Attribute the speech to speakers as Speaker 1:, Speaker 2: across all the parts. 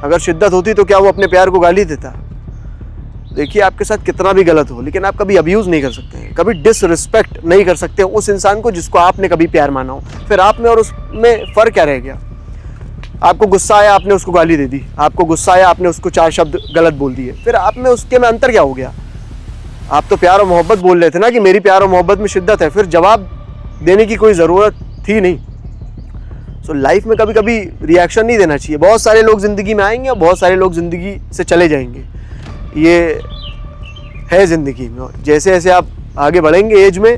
Speaker 1: अगर शिद्दत होती तो क्या वो अपने प्यार को गाली देता? देखिए, आपके साथ कितना भी गलत हो, लेकिन आप कभी अब्यूज़ नहीं कर सकते, कभी डिसरिस्पेक्ट नहीं कर सकते उस इंसान को जिसको आपने कभी प्यार माना हो। फिर आप में और उसमें फ़र्क क्या रह गया? आपको गुस्सा आया, आपने उसको गाली दे दी। आपको गुस्सा आया, आपने उसको 4 शब्द गलत बोल दिए। फिर आप में उसके में अंतर क्या हो गया? आप तो प्यार और मोहब्बत बोल रहे थे ना कि मेरी प्यार और मोहब्बत में शिद्दत है। फिर जवाब देने की कोई ज़रूरत थी नहीं। सो लाइफ में कभी कभी रिएक्शन नहीं देना चाहिए। बहुत सारे लोग ज़िंदगी में आएंगे और बहुत सारे लोग ज़िंदगी से चले जाएंगे। ये है ज़िंदगी में। जैसे जैसे आप आगे बढ़ेंगे एज में,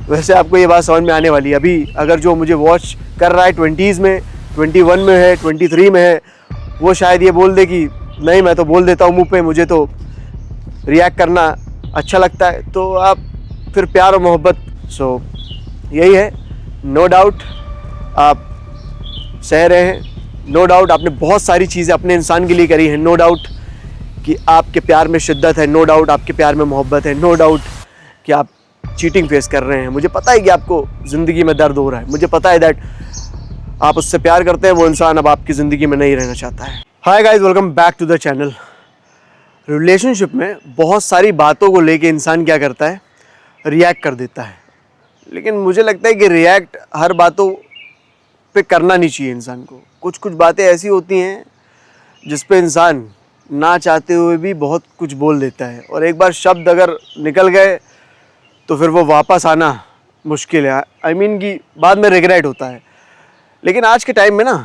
Speaker 1: वैसे आपको ये बात समझ में आने वाली है। अभी अगर जो मुझे वॉच कर रहा है 20s में, 21 में है, 23 में है, वो शायद ये बोल दे कि नहीं, मैं तो बोल देता हूँ मुँह पे, मुझे तो रिएक्ट करना अच्छा लगता है। तो आप फिर प्यार और मोहब्बत, सो यही है। नो डाउट आप सह रहे हैं, नो डाउट आपने बहुत सारी चीज़ें अपने इंसान के लिए करी हैं, नो डाउट कि आपके प्यार में शिद्दत है, नो डाउट आपके प्यार में मोहब्बत है, नो डाउट कि आप चीटिंग फेस कर रहे हैं। मुझे पता है कि आपको ज़िंदगी में दर्द हो रहा है, मुझे पता है दैट आप उससे प्यार करते हैं, वो इंसान अब आपकी ज़िंदगी में नहीं रहना चाहता है। Hi guys, welcome back to the channel. Relationship में बहुत सारी बातों को लेके इंसान क्या करता है, रिएक्ट कर देता है। लेकिन मुझे लगता है कि रिएक्ट हर बातों पे करना नहीं चाहिए इंसान को। कुछ कुछ बातें ऐसी होती हैं जिस पे इंसान ना चाहते हुए भी बहुत कुछ बोल देता है, और एक बार शब्द अगर निकल गए तो फिर वो वापस आना मुश्किल है। आई मीन कि बाद में रिग्रेट होता है। लेकिन आज के टाइम में ना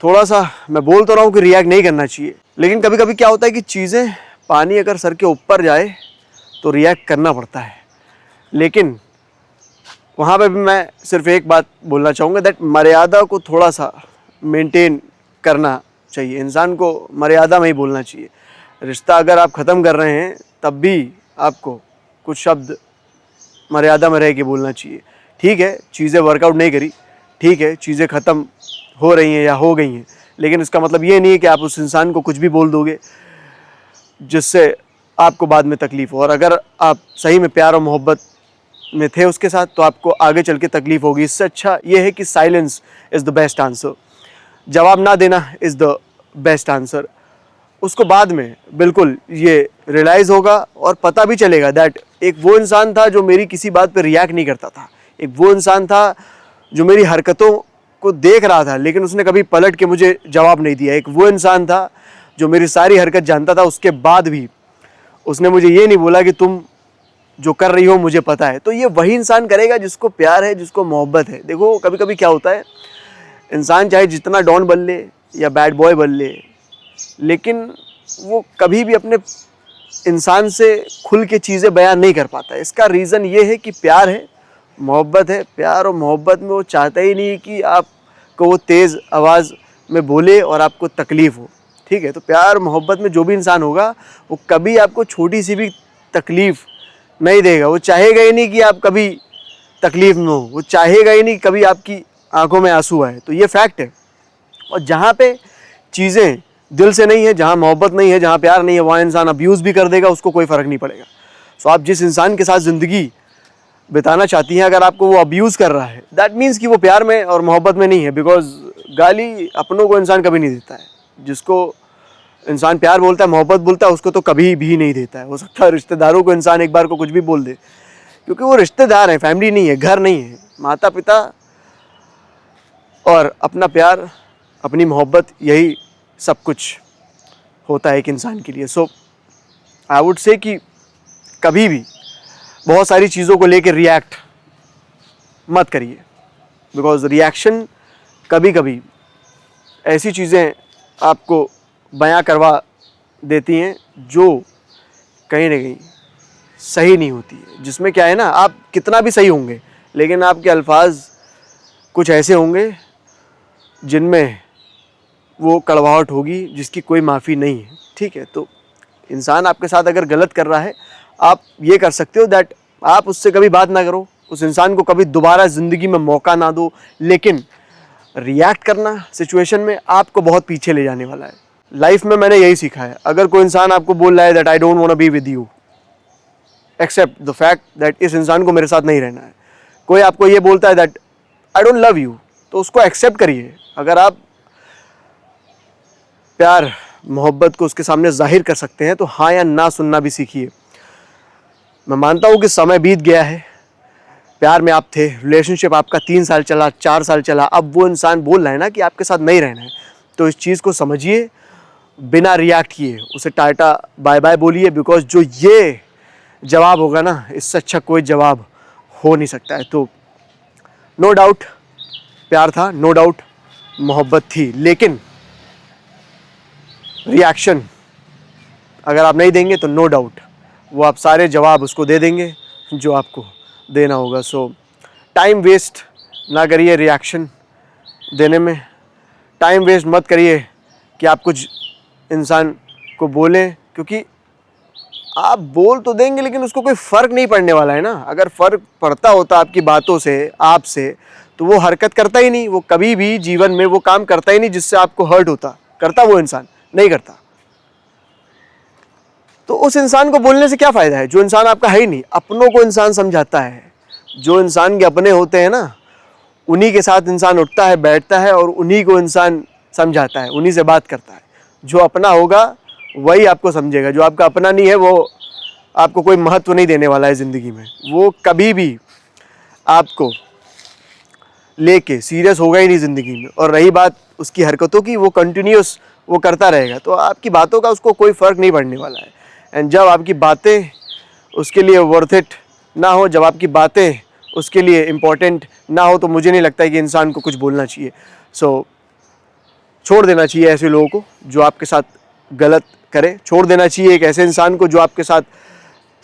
Speaker 1: थोड़ा सा, मैं बोल तो रहा हूँ कि रिएक्ट नहीं करना चाहिए, लेकिन कभी कभी क्या होता है कि चीज़ें, पानी अगर सर के ऊपर जाए तो रिएक्ट करना पड़ता है। लेकिन वहाँ पे भी मैं सिर्फ एक बात बोलना चाहूँगा, दैट मर्यादा को थोड़ा सा मेंटेन करना चाहिए। इंसान को मर्यादा में ही बोलना चाहिए। रिश्ता अगर आप ख़त्म कर रहे हैं तब भी आपको कुछ शब्द मर्यादा में रह के बोलना चाहिए। ठीक है, चीज़ें वर्कआउट नहीं करी, ठीक है, चीज़ें ख़त्म हो रही हैं या हो गई हैं, लेकिन इसका मतलब ये नहीं है कि आप उस इंसान को कुछ भी बोल दोगे जिससे आपको बाद में तकलीफ़ हो। और अगर आप सही में प्यार और मोहब्बत में थे उसके साथ, तो आपको आगे चल के तकलीफ़ होगी। इससे अच्छा ये है कि silence is the best answer. जवाब ना देना इज़ द बेस्ट आंसर। उसको बाद में बिल्कुल ये रियलाइज़ होगा और पता भी चलेगा दैट एक वो इंसान था जो मेरी किसी बात पे रिएक्ट नहीं करता था। एक वो इंसान था जो मेरी हरकतों को देख रहा था, लेकिन उसने कभी पलट के मुझे जवाब नहीं दिया। एक वो इंसान था जो मेरी सारी हरकत जानता था, उसके बाद भी उसने मुझे ये नहीं बोला कि तुम जो कर रही हो मुझे पता है। तो ये वही इंसान करेगा जिसको प्यार है, जिसको मोहब्बत है। देखो, कभी कभी क्या होता है, इंसान चाहे जितना डॉन बन ले या बैड बॉय बन ले, लेकिन वो कभी भी अपने इंसान से खुल के चीज़ें बयान नहीं कर पाता है। इसका रीज़न ये है कि प्यार है, मोहब्बत है। प्यार और मोहब्बत में वो चाहता ही नहीं कि आपको वो तेज़ आवाज़ में बोले और आपको तकलीफ़ हो। ठीक है, तो प्यार मोहब्बत में जो भी इंसान होगा वो कभी आपको छोटी सी भी तकलीफ़ नहीं देगा। वो चाहेगा ही नहीं कि आप कभी तकलीफ़ में हो, वो चाहेगा ही नहीं कभी आपकी आंखों में आंसू आए। तो ये फैक्ट है। और जहाँ पे चीज़ें दिल से नहीं है, जहाँ मोहब्बत नहीं है, जहाँ प्यार नहीं है, वहाँ इंसान अब्यूज़ भी कर देगा, उसको कोई फ़र्क नहीं पड़ेगा। सो आप जिस इंसान के साथ ज़िंदगी बिताना चाहती हैं, अगर आपको वो अब्यूज़ कर रहा है, दैट मीन्स कि वो प्यार में और मोहब्बत में नहीं है। बिकॉज गाली अपनों को इंसान कभी नहीं देता है। जिसको इंसान प्यार बोलता है, मोहब्बत बोलता है, उसको तो कभी भी नहीं देता है। हो सकता है रिश्तेदारों को इंसान एक बार को कुछ भी बोल दे, क्योंकि वो रिश्तेदार हैं, फैमिली नहीं है, घर नहीं है। माता पिता और अपना प्यार, अपनी मोहब्बत, यही सब कुछ होता है एक इंसान के लिए। सो आई वुड से कि कभी भी बहुत सारी चीज़ों को लेकर रिएक्ट मत करिए। बिकॉज रिएक्शन कभी कभी ऐसी चीज़ें आपको बयां करवा देती हैं जो कहीं ना कहीं सही नहीं होती है। जिसमें क्या है ना, आप कितना भी सही होंगे, लेकिन आपके अल्फाज कुछ ऐसे होंगे जिनमें वो कड़वाहट होगी जिसकी कोई माफ़ी नहीं है। ठीक है, तो इंसान आपके साथ अगर गलत कर रहा है, आप ये कर सकते हो दैट आप उससे कभी बात ना करो, उस इंसान को कभी दोबारा ज़िंदगी में मौका ना दो। लेकिन रिएक्ट करना सिचुएशन में आपको बहुत पीछे ले जाने वाला है। लाइफ में मैंने यही सीखा है, अगर कोई इंसान आपको बोल रहा है that I don't want to be with you, accept the fact that इस इंसान को मेरे साथ नहीं रहना है। कोई आपको ये बोलता है that I don't love you, तो उसको एक्सेप्ट करिए। अगर आप प्यार मोहब्बत को उसके सामने जाहिर कर सकते हैं तो हाँ या ना सुनना भी सीखिए। मैं मानता हूँ कि समय बीत गया है, प्यार में आप थे, रिलेशनशिप आपका 3 साल चला, 4 साल चला, अब वो इंसान बोल रहा है ना कि आपके साथ नहीं रहना है, तो इस चीज़ को समझिए, बिना रिएक्ट किए उसे टाटा बाय बाय बोलिए, बिकॉज जो ये जवाब होगा ना, इससे अच्छा कोई जवाब हो नहीं सकता है। तो नो डाउट प्यार था, नो डाउट मोहब्बत थी, लेकिन रिएक्शन अगर आप नहीं देंगे तो नो डाउट वो आप सारे जवाब उसको दे देंगे जो आपको देना होगा। सो टाइम वेस्ट ना करिए रिएक्शन देने में, टाइम वेस्ट मत करिए कि आप कुछ इंसान को बोलें, क्योंकि आप बोल तो देंगे लेकिन उसको कोई फ़र्क नहीं पड़ने वाला है ना। अगर फ़र्क पड़ता होता आपकी बातों से, आपसे, तो वो हरकत करता ही नहीं, वो कभी भी जीवन में वो काम करता ही नहीं जिससे आपको हर्ट होता। करता वो इंसान? नहीं करता। तो उस इंसान को बोलने से क्या फ़ायदा है जो इंसान आपका है ही नहीं। अपनों को इंसान समझाता है, जो इंसान के अपने होते हैं ना, उन्हीं के साथ इंसान उठता है, बैठता है और उन्हीं को इंसान समझाता है, उन्हीं से बात करता है। जो अपना होगा वही आपको समझेगा, जो आपका अपना नहीं है वो आपको कोई महत्व नहीं देने वाला है ज़िंदगी में। वो कभी भी आपको लेके सीरियस होगा ही नहीं ज़िंदगी में। और रही बात उसकी हरकतों की, वो कंटिन्यूस वो करता रहेगा, तो आपकी बातों का उसको कोई फ़र्क नहीं पड़ने वाला है। एंड जब आपकी बातें उसके लिए वर्थ इट ना हो, जब आपकी बातें उसके लिए इम्पोर्टेंट ना हो, तो मुझे नहीं लगता है कि इंसान को कुछ बोलना चाहिए। सो छोड़ देना चाहिए ऐसे लोगों को जो आपके साथ गलत करे। छोड़ देना चाहिए एक ऐसे इंसान को जो आपके साथ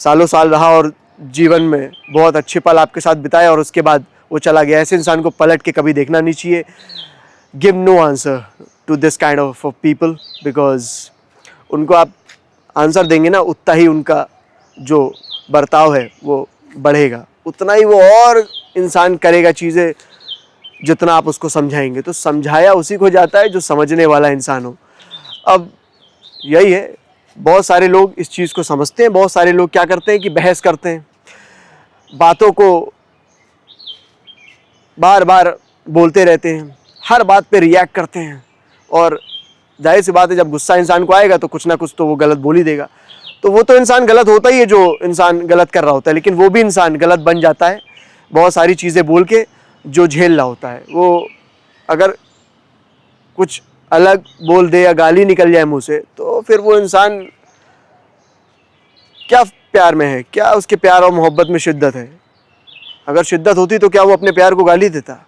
Speaker 1: सालों साल रहा और जीवन में बहुत अच्छे पल आपके साथ बिताए और उसके बाद वो चला गया। ऐसे इंसान को पलट के कभी देखना नहीं चाहिए। Give no answer to this kind of people, because उनको आप आंसर देंगे ना, उतना ही उनका जो बर्ताव है वो बढ़ेगा, उतना ही वो और इंसान करेगा चीज़ें जितना आप उसको समझाएंगे। तो समझाया उसी को जाता है जो समझने वाला इंसान हो। अब यही है, बहुत सारे लोग इस चीज़ को समझते हैं, बहुत सारे लोग क्या करते हैं कि बहस करते हैं, बातों को बार बार बोलते रहते हैं, हर बात पे रिएक्ट करते हैं, और जाहिर सी बात है जब गुस्सा इंसान को आएगा तो कुछ ना कुछ तो वो गलत बोल ही देगा। तो वो तो इंसान गलत होता ही है जो इंसान गलत कर रहा होता है, लेकिन वो भी इंसान गलत बन जाता है बहुत सारी चीज़ें बोल के जो झेल रहा होता है। वो अगर कुछ अलग बोल दे या गाली निकल जाए मुंह से, तो फिर वो इंसान क्या प्यार में है, क्या उसके प्यार और मोहब्बत में शिद्दत है? अगर शिद्दत होती तो क्या वो अपने प्यार को गाली देता?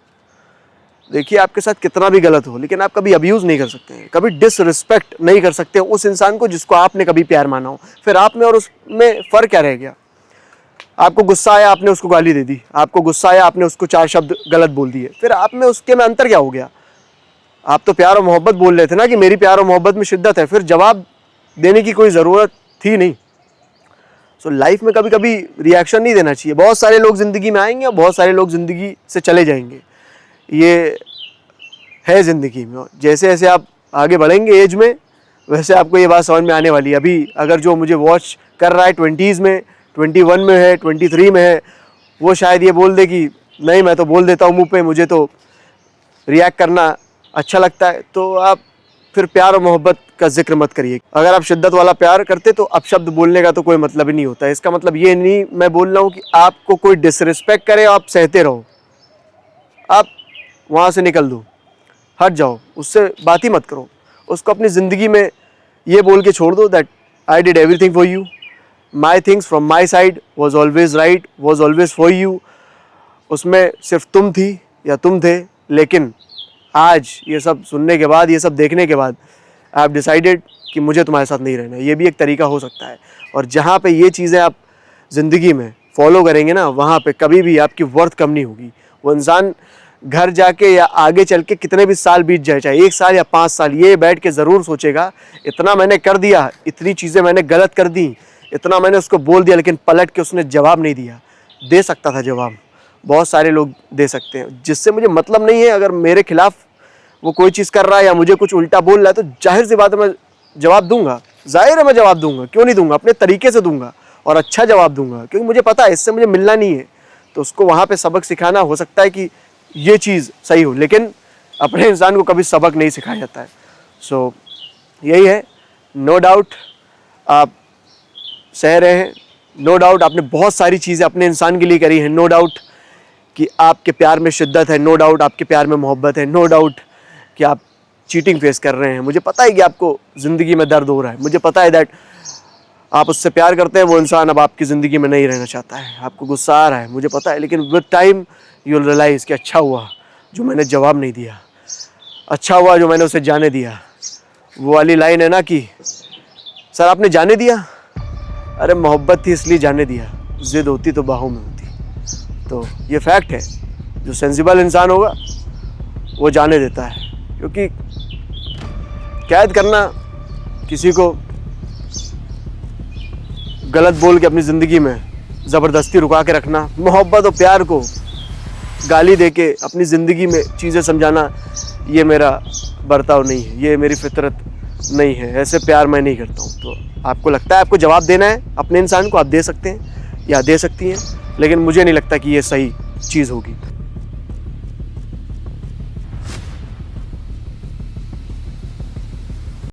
Speaker 1: देखिए, आपके साथ कितना भी गलत हो, लेकिन आप कभी अब्यूज़ नहीं कर सकते हैं, कभी डिसरिस्पेक्ट नहीं कर सकते उस इंसान को जिसको आपने कभी प्यार माना हो। फिर आप में और उसमें फ़र्क क्या रह गया? आपको गुस्सा आया, आपने उसको गाली दे दी, आपको गुस्सा आया, आपने उसको 4 शब्द गलत बोल दिए, फिर आप में उसके में अंतर क्या हो गया? आप तो प्यार और मोहब्बत बोल रहे थे ना कि मेरी प्यार और मोहब्बत में शिद्दत है, फिर जवाब देने की कोई ज़रूरत थी नहीं। सो लाइफ में कभी कभी रिएक्शन नहीं देना चाहिए। बहुत सारे लोग ज़िंदगी में आएंगे और बहुत सारे लोग ज़िंदगी से चले जाएंगे, ये है ज़िंदगी में। जैसे जैसे आप आगे बढ़ेंगे एज में, वैसे आपको ये बात समझ में आने वाली है। अभी अगर जो मुझे वॉच कर रहा है 20s में, 21 में है, 23 में है, वो शायद ये बोल दे कि नहीं, मैं तो बोल देता हूँ मुँह पे, मुझे तो रिएक्ट करना अच्छा लगता है। तो आप फिर प्यार और मोहब्बत का जिक्र मत करिए। अगर आप शिद्दत वाला प्यार करते तो अपशब्द बोलने का तो कोई मतलब ही नहीं होता। इसका मतलब ये नहीं मैं बोल रहा हूँ कि आपको कोई डिसरिस्पेक्ट करे, आप सहते रहो, आप वहाँ से निकल दो, हट जाओ, उससे बात ही मत करो। उसको अपनी ज़िंदगी में ये बोल के छोड़ दो that I did everything for you, my things from my side was always right, was always for you. उसमें सिर्फ तुम थी या तुम थे, लेकिन आज ये सब सुनने के बाद, ये सब देखने के बाद आई हैव डिसाइडेड कि मुझे तुम्हारे साथ नहीं रहना। ये भी एक तरीका हो सकता है। और जहाँ पे ये चीज़ें आप ज़िंदगी में फॉलो करेंगे ना, वहाँ पे कभी भी आपकी वर्थ कम नहीं होगी। वो इंसान घर जाके या आगे चल के कितने भी साल बीत जाए, चाहे 1 साल या 5 साल, ये बैठ के ज़रूर सोचेगा इतना मैंने कर दिया, इतनी चीज़ें मैंने गलत कर दी, इतना मैंने उसको बोल दिया, लेकिन पलट के उसने जवाब नहीं दिया। दे सकता था जवाब, बहुत सारे लोग दे सकते हैं, जिससे मुझे मतलब नहीं है। अगर मेरे खिलाफ वो कोई चीज़ कर रहा है या मुझे कुछ उल्टा बोल रहा है, तो जाहिर सी बात है मैं जवाब दूंगा, जाहिर है मैं जवाब दूंगा, क्यों नहीं दूंगा, अपने तरीके से दूंगा और अच्छा जवाब दूंगा, क्योंकि मुझे पता है इससे मुझे मिलना नहीं है। तो उसको वहाँ पे सबक सिखाना, हो सकता है कि ये चीज़ सही हो, लेकिन अपने इंसान को कभी सबक नहीं सिखाया जाता है। सो यही है, नो डाउट आप सह रहे हैं, नो डाउट आपने बहुत सारी चीज़ें अपने इंसान के लिए करी हैं, नो डाउट कि आपके प्यार में शिद्दत है, नो डाउट आपके प्यार में मोहब्बत है, नो डाउट कि आप चीटिंग फेस कर रहे हैं। मुझे पता है कि आपको ज़िंदगी में दर्द हो रहा है, मुझे पता है दैट आप उससे प्यार करते हैं, वो इंसान अब आपकी ज़िंदगी में नहीं रहना चाहता है, आपको गुस्सा आ रहा है, मुझे पता है। लेकिन with time you will realise कि अच्छा हुआ जो मैंने जवाब नहीं दिया, अच्छा हुआ जो मैंने उसे जाने दिया। वो वाली लाइन है ना कि सर आपने जाने दिया, अरे मोहब्बत थी इसलिए जाने दिया, ज़िद होती तो बाहों में होती। तो ये फैक्ट है, जो सेंसिबल इंसान होगा वो जाने देता है, क्योंकि कैद करना, किसी को गलत बोल के अपनी ज़िंदगी में ज़बरदस्ती रुका के रखना, मोहब्बत और प्यार को गाली दे के अपनी ज़िंदगी में चीज़ें समझाना, ये मेरा बर्ताव नहीं है, ये मेरी फितरत नहीं है, ऐसे प्यार मैं नहीं करता हूँ। तो आपको लगता है आपको जवाब देना है अपने इंसान को, आप दे सकते हैं या दे सकती हैं, लेकिन मुझे नहीं लगता कि ये सही चीज़ होगी।